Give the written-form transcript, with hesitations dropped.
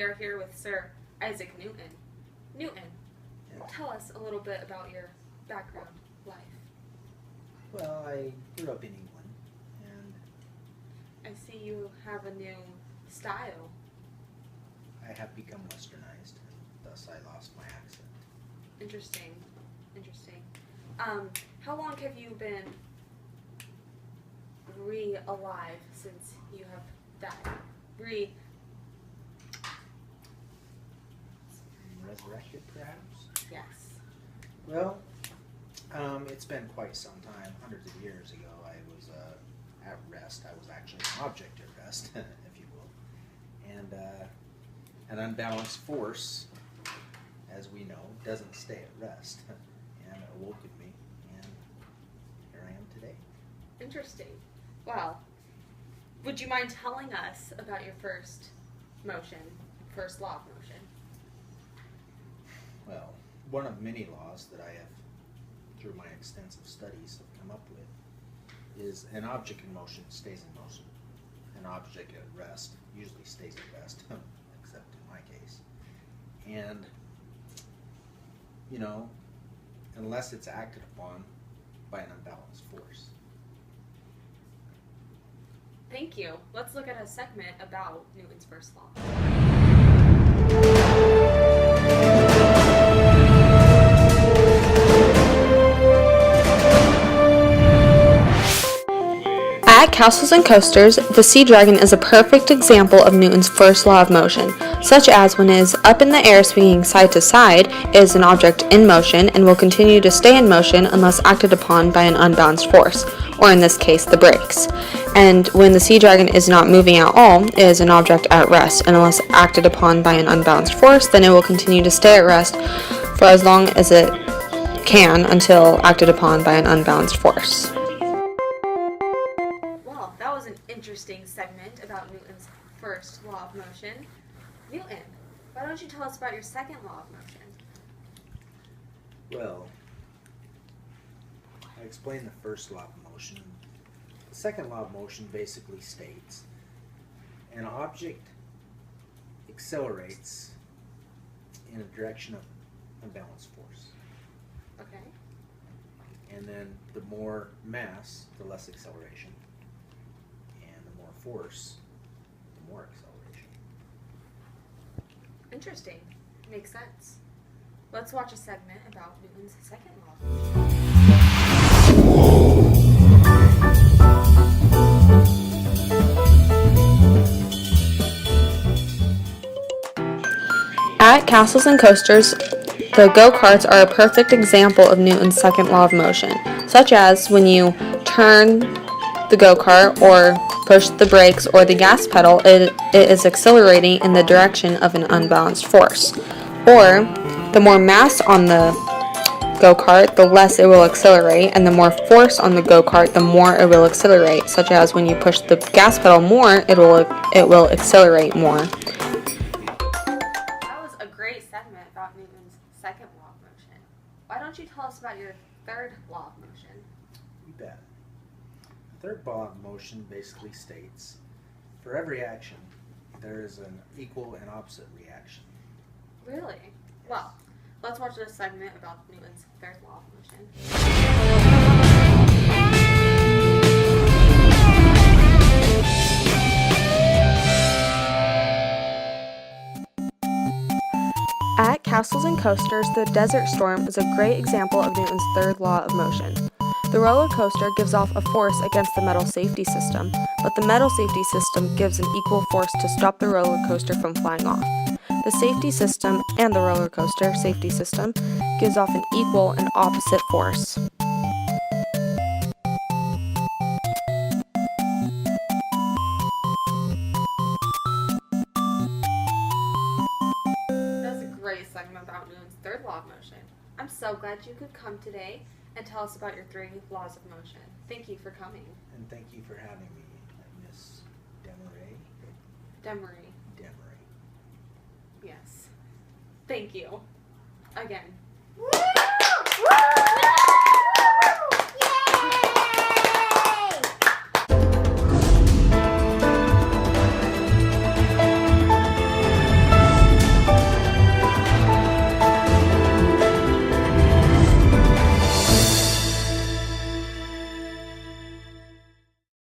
are here with Sir Isaac Newton. Newton, Yeah. tell us a little bit about your background life. Well, I grew up in England, and I see you have a new style. I have become westernized, and thus I lost my accent. Interesting. How long have you been alive since you have died? Resurrected, perhaps? Yes. Well, it's been quite some time. Hundreds of years ago, I was at rest. I was actually an object at rest, if you will. And an unbalanced force, as we know, doesn't stay at rest, and awoke in me, and here I am today. Interesting. Well, would you mind telling us about your first law of motion? Well, one of many laws that I have, through my extensive studies, have come up with is an object in motion stays in motion. An object at rest usually stays at rest, except in my case. And, unless it's acted upon by an unbalanced force. Thank you. Let's look at a segment about Newton's first law. At Castles and Coasters, the sea dragon is a perfect example of Newton's first law of motion, such as when it is up in the air swinging side to side, it is an object in motion and will continue to stay in motion unless acted upon by an unbalanced force, or in this case, the brakes. And when the sea dragon is not moving at all, it is an object at rest, and unless acted upon by an unbalanced force, then it will continue to stay at rest for as long as it can until acted upon by an unbalanced force. Well, that was an interesting segment about Newton's first law of motion. Newton, why don't you tell us about your second law of motion? Well, I explained the first law of motion. The second law of motion basically states an object accelerates in a direction of unbalanced force. Okay. And then the more mass, the less acceleration. And the more force, the more acceleration. Makes sense. Let's watch a segment about Newton's second law of motion. At Castles and Coasters, the go-karts are a perfect example of Newton's second law of motion, such as when you turn the go-kart or push the brakes or the gas pedal, it is accelerating in the direction of an unbalanced force. Or, the more mass on the go-kart, the less it will accelerate, and the more force on the go-kart, the more it will accelerate, such as when you push the gas pedal more, it will accelerate more. That was a great segment about Newton's second law of motion. Why don't you tell us about your third law of motion? You bet. The third law of motion basically states, for every action, there is an equal and opposite reaction. Really? Yes. Well, let's watch this segment about Newton's third law of motion. At Castles and Coasters, the Desert Storm is a great example of Newton's third law of motion. The roller coaster gives off a force against the metal safety system, but the metal safety system gives an equal force to stop the roller coaster from flying off. The safety system and the roller coaster safety system gives off an equal and opposite force. That's a great segment about Newton's third law of motion. I'm so glad you could come today and tell us about your 3 laws of motion. Thank you for coming. And thank you for having me, Miss Demories. Demory. Demory. Yes. Thank you. Again.